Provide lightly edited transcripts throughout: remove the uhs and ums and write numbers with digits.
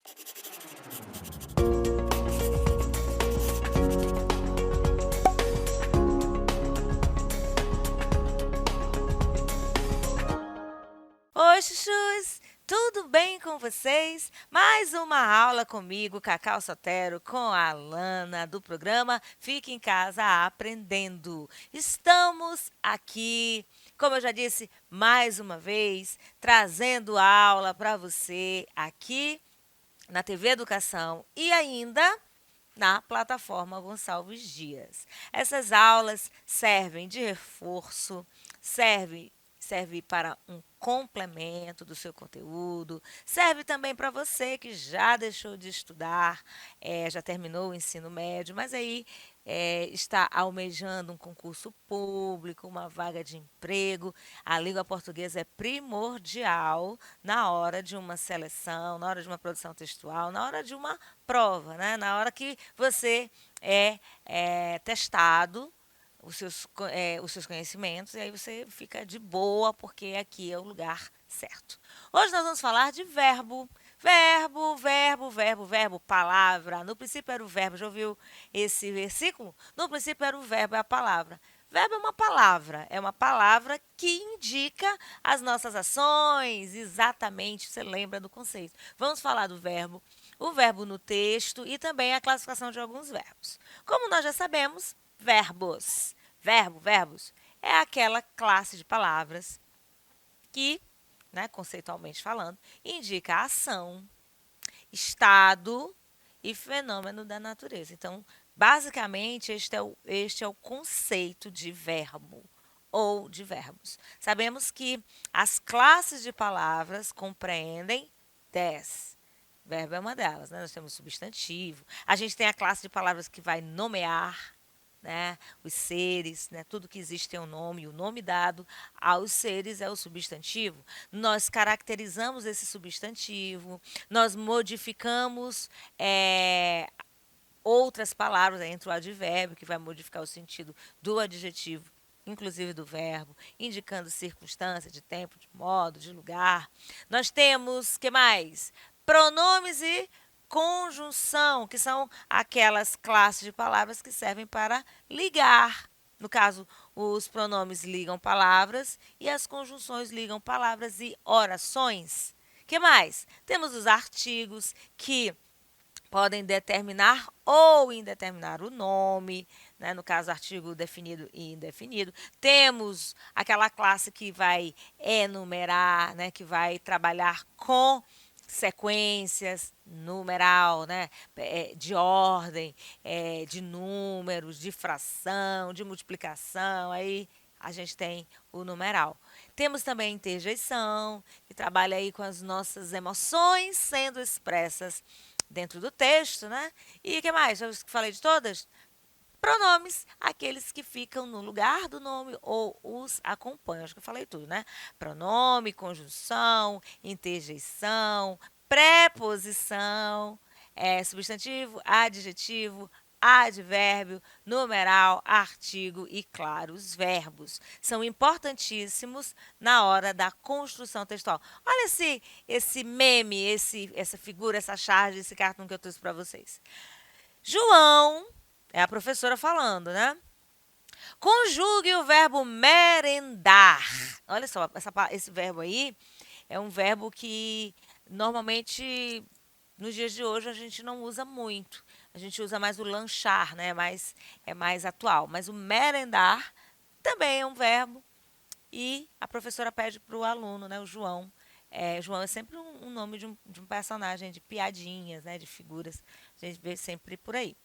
Oi, chuchus! Tudo bem com vocês? Mais uma aula comigo, Cacau Sotero, com a Alana, do programa Fique em Casa Aprendendo. Estamos aqui, como eu já disse, mais uma vez, trazendo aula para você aqui na TV Educação e ainda na plataforma Gonçalves Dias. Essas aulas servem de reforço, serve para um complemento do seu conteúdo, serve também para você que já deixou de estudar, já terminou o ensino médio, mas aí está almejando um concurso público, uma vaga de emprego. A língua portuguesa é primordial na hora de uma seleção, na hora de uma produção textual, na hora de uma prova, né? Na hora que você é testado os seus conhecimentos, e aí você fica de boa, porque aqui é o lugar certo. Hoje nós vamos falar de verbo. Verbo, palavra. No princípio era o verbo. Já ouviu esse versículo? No princípio era o verbo, é a palavra. Verbo é uma palavra que indica as nossas ações, exatamente, você lembra do conceito. Vamos falar do verbo, o verbo no texto e também a classificação de alguns verbos. Como nós já sabemos, verbos, é aquela classe de palavras que, né, conceitualmente falando, indica a ação, estado e fenômeno da natureza. Então, basicamente, este é o conceito de verbo ou de verbos. Sabemos que as classes de palavras compreendem 10. Verbo é uma delas, né? Nós temos substantivo. A gente tem a classe de palavras que vai nomear, né? Os seres, né? Tudo que existe tem um nome, e o nome dado aos seres é o substantivo. Nós caracterizamos esse substantivo, nós modificamos outras palavras, entre o advérbio, que vai modificar o sentido do adjetivo, inclusive do verbo, indicando circunstância, de tempo, de modo, de lugar. Nós temos, que mais? Pronomes e conjunção, que são aquelas classes de palavras que servem para ligar. No caso, os pronomes ligam palavras e as conjunções ligam palavras e orações. Que mais? Temos os artigos que podem determinar ou indeterminar o nome, né? No caso, artigo definido e indefinido. Temos aquela classe que vai enumerar, né? Que vai trabalhar com sequências, numeral, né? De ordem, de números, de fração, de multiplicação. Aí a gente tem o numeral. Temos também a interjeição, que trabalha aí com as nossas emoções sendo expressas dentro do texto, né? E o que mais? Já falei de todas? Pronomes, aqueles que ficam no lugar do nome ou os acompanham. Acho que eu falei tudo, né? Pronome, conjunção, interjeição, preposição, substantivo, adjetivo, advérbio, numeral, artigo e, claro, os verbos. São importantíssimos na hora da construção textual. Olha esse meme, essa figura, essa charge, esse cartão que eu trouxe para vocês. João, é a professora falando, né? Conjugue o verbo merendar. Olha só, esse verbo aí é um verbo que normalmente nos dias de hoje a gente não usa muito. A gente usa mais o lanchar, né? É mais atual. Mas o merendar também é um verbo. E a professora pede para o aluno, né, o João. João é sempre um nome de um personagem, de piadinhas, né, de figuras. A gente vê sempre por aí.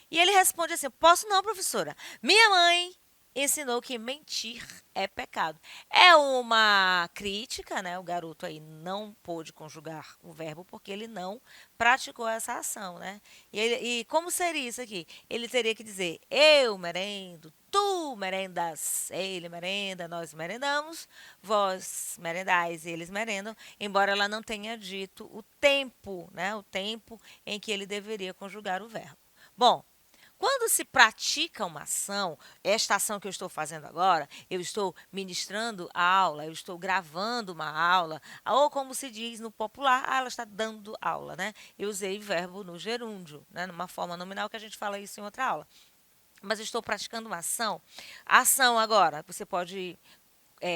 E ele responde assim: posso não, professora. Minha mãe ensinou que mentir é pecado. É uma crítica, né? O garoto aí não pôde conjugar o verbo porque ele não praticou essa ação, né? E como seria isso aqui? Ele teria que dizer: eu merendo, tu merendas, ele merenda, nós merendamos, vós merendais, eles merendam, embora ela não tenha dito o tempo, né? O tempo em que ele deveria conjugar o verbo. Bom, Quando se pratica uma ação, esta ação que eu estou fazendo agora, eu estou ministrando a aula, eu estou gravando uma aula, ou como se diz no popular, ela está dando aula, né? Eu usei verbo no gerúndio, né? Numa forma nominal que a gente fala isso em outra aula. Mas eu estou praticando uma ação. A ação agora, você pode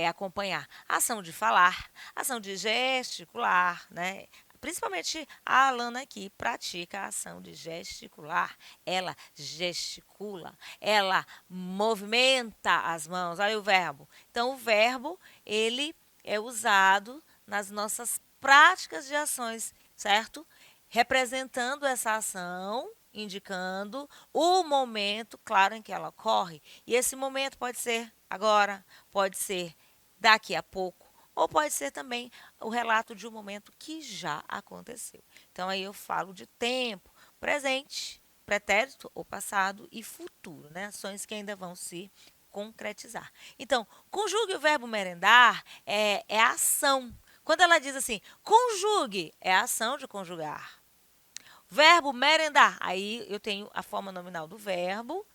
acompanhar ação de falar, ação de gesticular, né? Principalmente a Alana aqui pratica a ação de gesticular. Ela gesticula, ela movimenta as mãos. Olha o verbo. Então, o verbo, ele é usado nas nossas práticas de ações, certo? Representando essa ação, indicando o momento, claro, em que ela ocorre. E esse momento pode ser agora, pode ser daqui a pouco, ou pode ser também o relato de um momento que já aconteceu. Então, aí eu falo de tempo, presente, pretérito ou passado e futuro, né? Ações que ainda vão se concretizar. Então, conjugue o verbo merendar é ação. Quando ela diz assim, conjugue, é a ação de conjugar. Verbo merendar, aí eu tenho a forma nominal do verbo,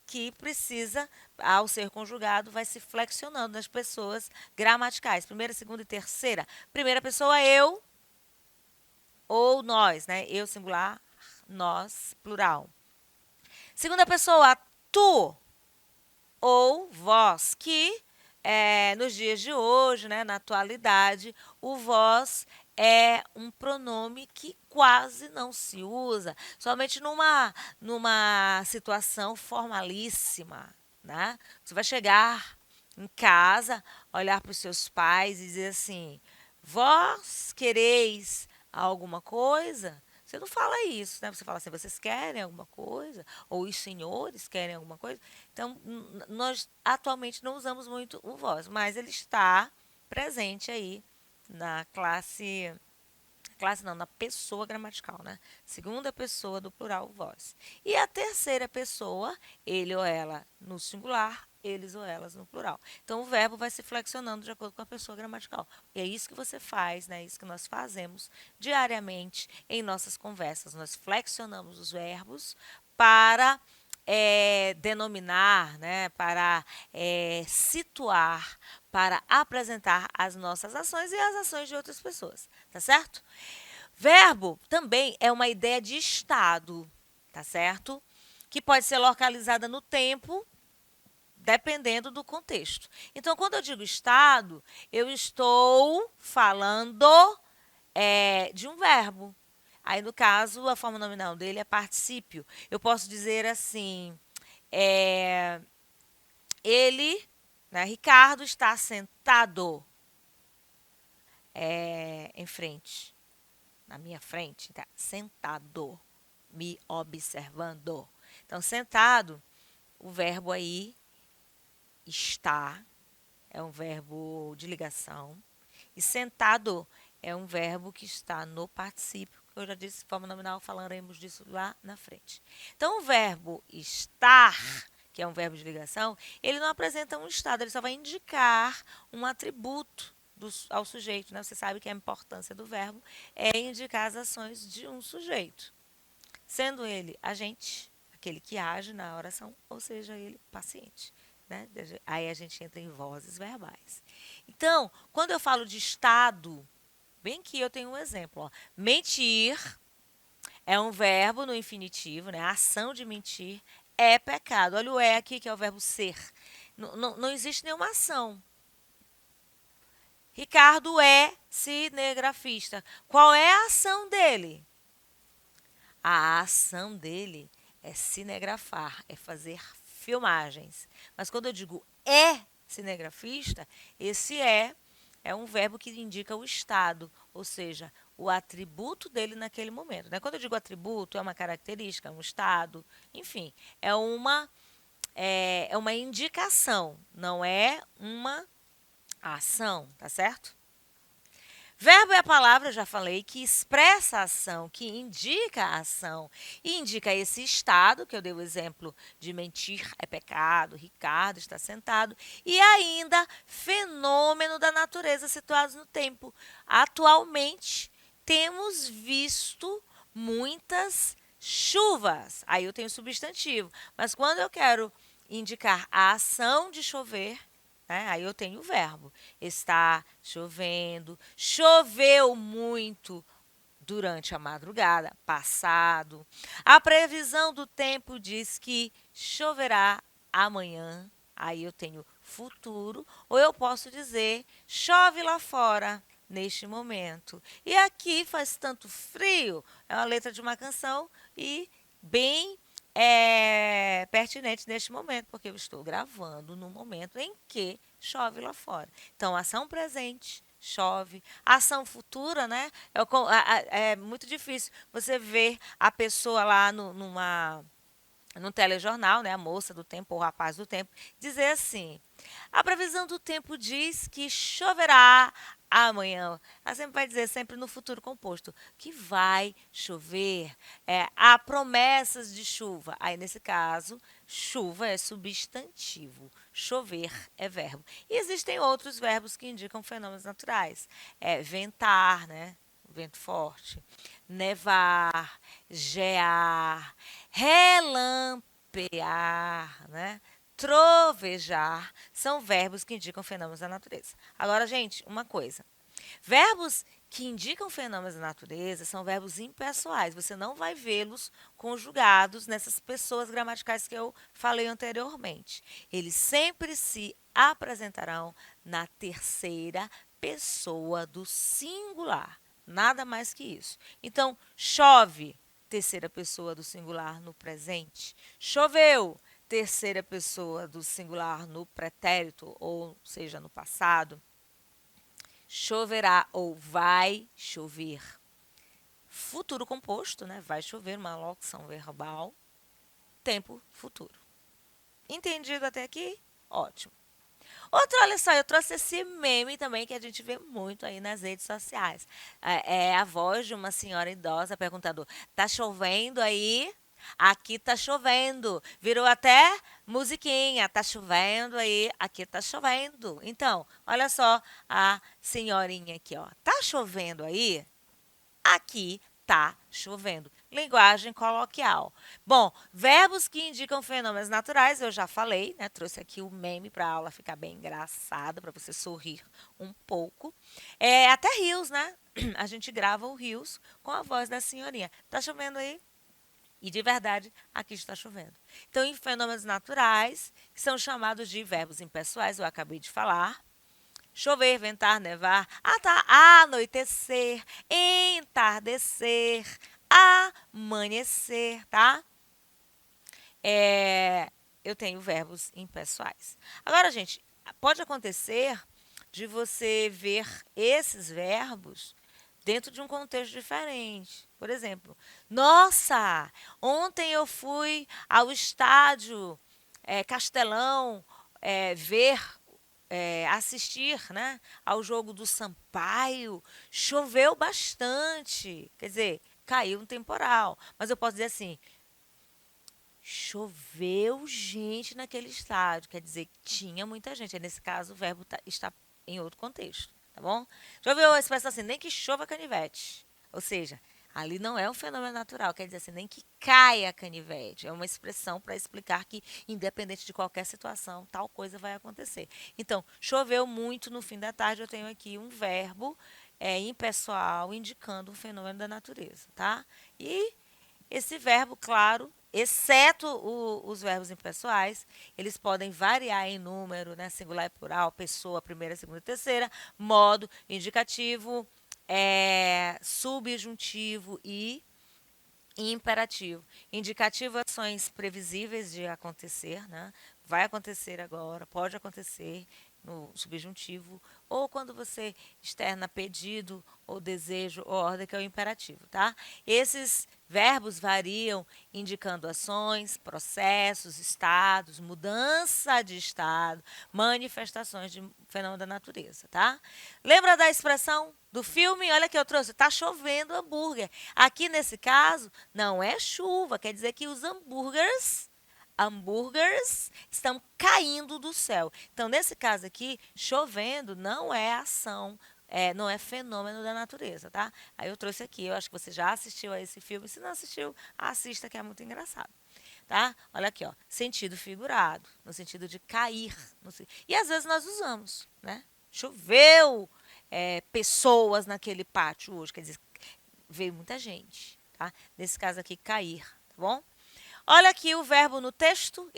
que precisa, ao ser conjugado, vai se flexionando nas pessoas gramaticais. Primeira, segunda e terceira. Primeira pessoa, eu ou nós, né? Eu singular, nós plural. Segunda pessoa, tu ou vós, que nos dias de hoje, né, na atualidade, o vós é um pronome que quase não se usa, somente numa situação formalíssima, né? Você vai chegar em casa, olhar para os seus pais e dizer assim: vós quereis alguma coisa? Você não fala isso, né? Você fala assim: vocês querem alguma coisa? Ou os senhores querem alguma coisa? Então, nós atualmente não usamos muito o vós, mas ele está presente aí na classe não, na pessoa gramatical, né? Segunda pessoa do plural, vós. E a terceira pessoa, ele ou ela no singular, eles ou elas no plural. Então, o verbo vai se flexionando de acordo com a pessoa gramatical. E é isso que você faz, né? É isso que nós fazemos diariamente em nossas conversas. Nós flexionamos os verbos para denominar, né, para situar, para apresentar as nossas ações e as ações de outras pessoas, tá certo? Verbo também é uma ideia de estado, tá certo? Que pode ser localizada no tempo, dependendo do contexto. Então, quando eu digo estado, eu estou falando de um verbo. Aí, no caso, a forma nominal dele é particípio. Eu posso dizer assim: ele, né, Ricardo, está sentado em frente, na minha frente, tá? Sentado, me observando. Então, sentado, o verbo aí está, é um verbo de ligação. E sentado é um verbo que está no particípio. Eu já disse, forma nominal, falaremos disso lá na frente. Então, o verbo estar, que é um verbo de ligação, ele não apresenta um estado, ele só vai indicar um atributo ao sujeito. Né? Você sabe que a importância do verbo é indicar as ações de um sujeito. Sendo ele agente, aquele que age na oração, ou seja, ele paciente. Né? Aí a gente entra em vozes verbais. Então, quando eu falo de estado, bem que eu tenho um exemplo. Ó. Mentir é um verbo no infinitivo, né? A ação de mentir é pecado. Olha o é aqui, que é o verbo ser. Não existe nenhuma ação. Ricardo é cinegrafista. Qual é a ação dele? A ação dele é cinegrafar, é fazer filmagens. Mas quando eu digo é cinegrafista, esse é um verbo que indica o estado, ou seja, o atributo dele naquele momento. Né? Quando eu digo atributo, é uma característica, um estado, enfim, é uma indicação, não é uma ação, tá certo? Verbo é a palavra, já falei, que expressa a ação, que indica a ação. E indica esse estado, que eu dei o exemplo de mentir é pecado, Ricardo está sentado. E ainda fenômeno da natureza situados no tempo. Atualmente, temos visto muitas chuvas. Aí eu tenho substantivo. Mas quando eu quero indicar a ação de chover, né, aí eu tenho o verbo. Está chovendo, choveu muito durante a madrugada, passado. A previsão do tempo diz que choverá amanhã. Aí eu tenho futuro, ou eu posso dizer chove lá fora neste momento. E aqui faz tanto frio, é uma letra de uma canção e bem pertinente neste momento, porque eu estou gravando no momento em que chove lá fora. Então, ação presente, chove. Ação futura, né? É muito difícil você ver a pessoa lá no telejornal, né, a moça do tempo ou o rapaz do tempo, dizer assim: a previsão do tempo diz que choverá amanhã. Ela sempre vai dizer, sempre no futuro composto, que vai chover. Há promessas de chuva. Aí, nesse caso, chuva é substantivo, chover é verbo. E existem outros verbos que indicam fenômenos naturais. Ventar, né? Vento forte, nevar, gear, relampear, né? Trovejar, são verbos que indicam fenômenos da natureza. Agora, gente, uma coisa. Verbos que indicam fenômenos da natureza são verbos impessoais. Você não vai vê-los conjugados nessas pessoas gramaticais que eu falei anteriormente. Eles sempre se apresentarão na terceira pessoa do singular. Nada mais que isso. Então, chove, terceira pessoa do singular no presente. Choveu, terceira pessoa do singular no pretérito, ou seja, no passado. Choverá ou vai chover. Futuro composto, né? Vai chover, uma locução verbal. Tempo futuro. Entendido até aqui? Ótimo. Outro, olha só, eu trouxe esse meme também que a gente vê muito aí nas redes sociais. É a voz de uma senhora idosa perguntando: tá chovendo aí? Aqui tá chovendo. Virou até musiquinha. Tá chovendo aí? Aqui tá chovendo. Então, olha só a senhorinha aqui, ó. Tá chovendo aí? Aqui tá chovendo. Linguagem coloquial. Bom, verbos que indicam fenômenos naturais, eu já falei, né? Trouxe aqui o meme para a aula ficar bem engraçada, para você sorrir um pouco. Até rios, né? A gente grava o rios com a voz da senhorinha. Tá chovendo aí? E de verdade, aqui está chovendo. Então, em fenômenos naturais, que são chamados de verbos impessoais, eu acabei de falar. Chover, ventar, nevar, anoitecer, entardecer, amanhecer, tá? Eu tenho verbos impessoais. Agora, gente, pode acontecer de você ver esses verbos dentro de um contexto diferente. Por exemplo, nossa, ontem eu fui ao estádio Castelão ver assistir, né, ao jogo do Sampaio, choveu bastante. Quer dizer, caiu um temporal. Mas eu posso dizer assim: choveu gente naquele estádio. Quer dizer, tinha muita gente. Aí, nesse caso, o verbo está em outro contexto. Tá bom? Já ouviu a expressão assim: nem que chova canivete. Ou seja, ali não é um fenômeno natural, quer dizer assim, nem que caia canivete. É uma expressão para explicar que, independente de qualquer situação, tal coisa vai acontecer. Então, choveu muito no fim da tarde, eu tenho aqui um verbo impessoal indicando um fenômeno da natureza, tá? E esse verbo, claro, exceto os verbos impessoais, eles podem variar em número, né? Singular e plural, pessoa, primeira, segunda e terceira, modo, indicativo, subjuntivo e imperativo. Indicativo, ações previsíveis de acontecer, né? Vai acontecer agora, pode acontecer no subjuntivo, ou quando você externa pedido, ou desejo, ou ordem, que é o imperativo, tá? Esses verbos variam indicando ações, processos, estados, mudança de estado, manifestações de fenômeno da natureza, tá? Lembra da expressão do filme? Olha que eu trouxe, tá chovendo hambúrguer. Aqui nesse caso, não é chuva, quer dizer que os hambúrgueres estão caindo do céu. Então, nesse caso aqui, chovendo não é ação não é fenômeno da natureza, tá? Aí eu trouxe aqui, eu acho que você já assistiu a esse filme. Se não assistiu, assista que é muito engraçado. Tá? Olha aqui, ó, sentido figurado, no sentido de cair. E às vezes nós usamos, né? Choveu pessoas naquele pátio hoje, quer dizer, veio muita gente, tá? Nesse caso aqui, cair, tá bom? Olha aqui o verbo no texto,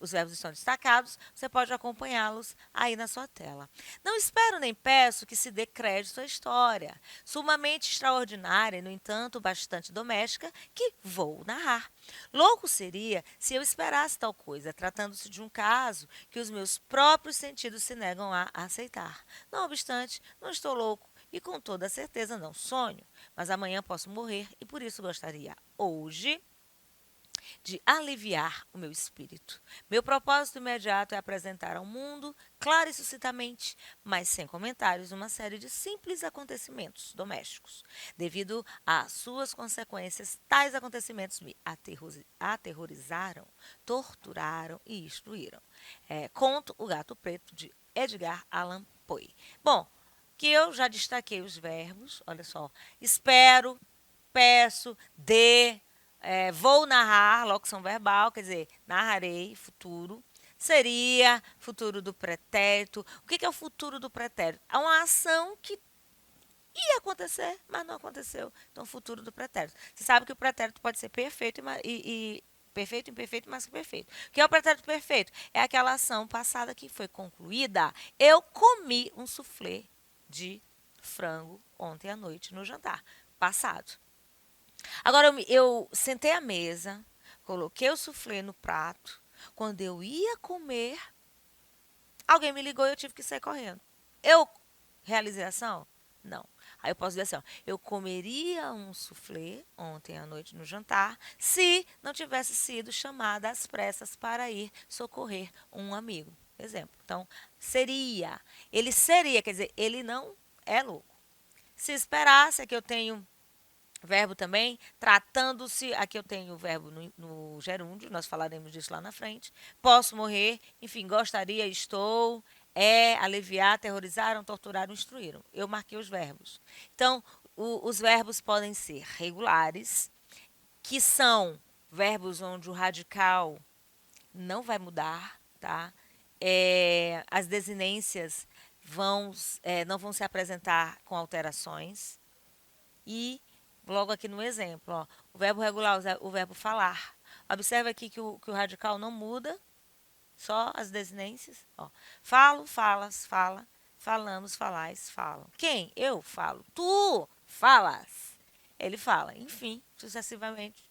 os verbos estão destacados, você pode acompanhá-los aí na sua tela. Não espero nem peço que se dê crédito à história, sumamente extraordinária e, no entanto, bastante doméstica, que vou narrar. Louco seria se eu esperasse tal coisa, tratando-se de um caso que os meus próprios sentidos se negam a aceitar. Não obstante, não estou louco e com toda certeza não sonho, mas amanhã posso morrer e por isso gostaria hoje de aliviar o meu espírito. Meu propósito imediato é apresentar ao mundo, claro e sucintamente, mas sem comentários, uma série de simples acontecimentos domésticos. Devido às suas consequências, tais acontecimentos me aterrorizaram, torturaram e instruíram. Conto O Gato Preto, de Edgar Allan Poe. Bom, que eu já destaquei os verbos, olha só, espero, peço, dê, vou narrar, locução verbal, quer dizer, narrarei, futuro. Seria, futuro do pretérito. O que é o futuro do pretérito? É uma ação que ia acontecer, mas não aconteceu. Então, futuro do pretérito. Você sabe que o pretérito pode ser perfeito perfeito, imperfeito, mas perfeito. O que é o pretérito perfeito? É aquela ação passada que foi concluída. Eu comi um soufflé de frango ontem à noite no jantar. Passado. Agora eu sentei à mesa, coloquei o soufflé no prato. Quando eu ia comer, alguém me ligou e eu tive que sair correndo. Eu realizei a ação? Não. Aí eu posso dizer assim, ó, eu comeria um soufflé ontem à noite no jantar se não tivesse sido chamada às pressas para ir socorrer um amigo. Exemplo. Então, seria. Ele seria, quer dizer, ele não é louco. Se esperasse, é que eu tenho verbo também, tratando-se, aqui eu tenho o verbo no gerúndio, nós falaremos disso lá na frente. Posso morrer, enfim, gostaria, estou, aliviar, aterrorizaram, torturaram, instruíram. Eu marquei os verbos. Então, os verbos podem ser regulares, que são verbos onde o radical não vai mudar, tá? As desinências não vão se apresentar com alterações. E logo aqui no exemplo, ó, o verbo regular, o verbo falar. Observe aqui que o radical não muda, só as desinências. Ó. Falo, falas, fala. Falamos, falais, falam. Quem? Eu falo. Tu falas. Ele fala. Enfim, sucessivamente.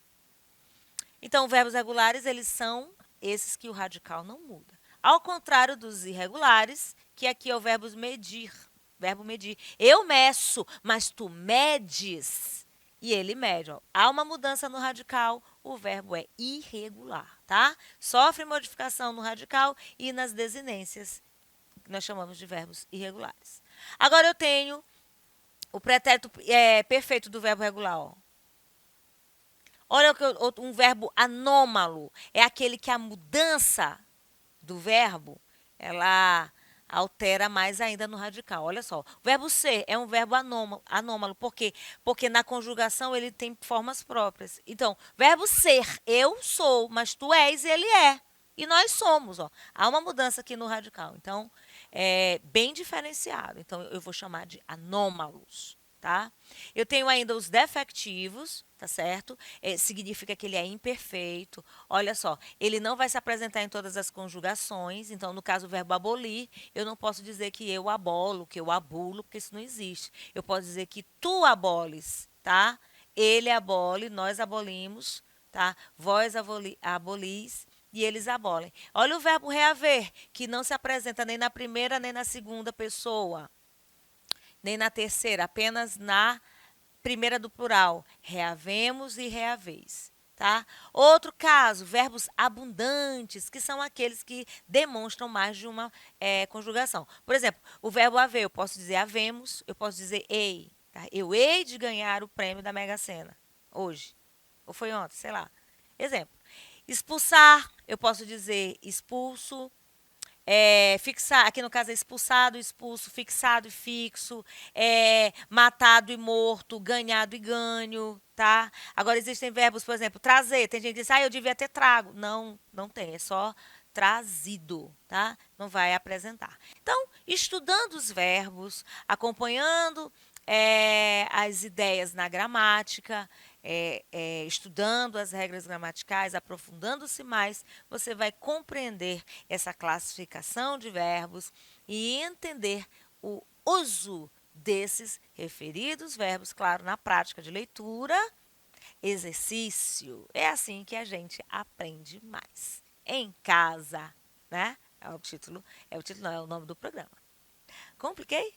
Então, verbos regulares, eles são esses que o radical não muda. Ao contrário dos irregulares, que aqui é o verbo medir. Verbo medir. Eu meço, mas tu medes. E ele mede. Ó. Há uma mudança no radical, o verbo é irregular, tá? Sofre modificação no radical e nas desinências, que nós chamamos de verbos irregulares. Agora eu tenho o pretérito perfeito do verbo regular, ó. Olha um verbo anômalo. É aquele que a mudança do verbo, ela altera mais ainda no radical. Olha só. O verbo ser é um verbo anômalo. Por quê? Porque na conjugação ele tem formas próprias. Então, verbo ser, eu sou, mas tu és e ele é. E nós somos. Ó. Há uma mudança aqui no radical. Então, é bem diferenciado. Então, eu vou chamar de anômalos. Tá? Eu tenho ainda os defectivos, tá certo? Significa que ele é imperfeito. Olha só, ele não vai se apresentar em todas as conjugações. Então, no caso, o verbo abolir, eu não posso dizer que eu abolo, que eu abulo, porque isso não existe. Eu posso dizer que tu aboles, tá? Ele abole, nós abolimos, tá? Vós abolis e eles abolem. Olha o verbo reaver, que não se apresenta nem na primeira nem na segunda pessoa, nem na terceira, apenas na primeira do plural. Reavemos e reaveis. Tá? Outro caso, verbos abundantes, que são aqueles que demonstram mais de uma conjugação. Por exemplo, o verbo haver, eu posso dizer havemos, eu posso dizer ei. Tá? Eu hei de ganhar o prêmio da Mega Sena hoje. Ou foi ontem, sei lá. Exemplo. Expulsar, eu posso dizer expulso. Fixar, aqui no caso é expulsado, expulso, fixado e fixo, matado e morto, ganhado e ganho, tá? Agora existem verbos, por exemplo, trazer. Tem gente que diz, eu devia ter trago. Não, não tem, é só trazido, tá? Não vai apresentar. Então, estudando os verbos, acompanhando as ideias na gramática, estudando as regras gramaticais, aprofundando-se mais, você vai compreender essa classificação de verbos e entender o uso desses referidos verbos, claro, na prática de leitura, exercício. É assim que a gente aprende mais. Em casa, né? É o título, não, é o nome do programa. Compliquei?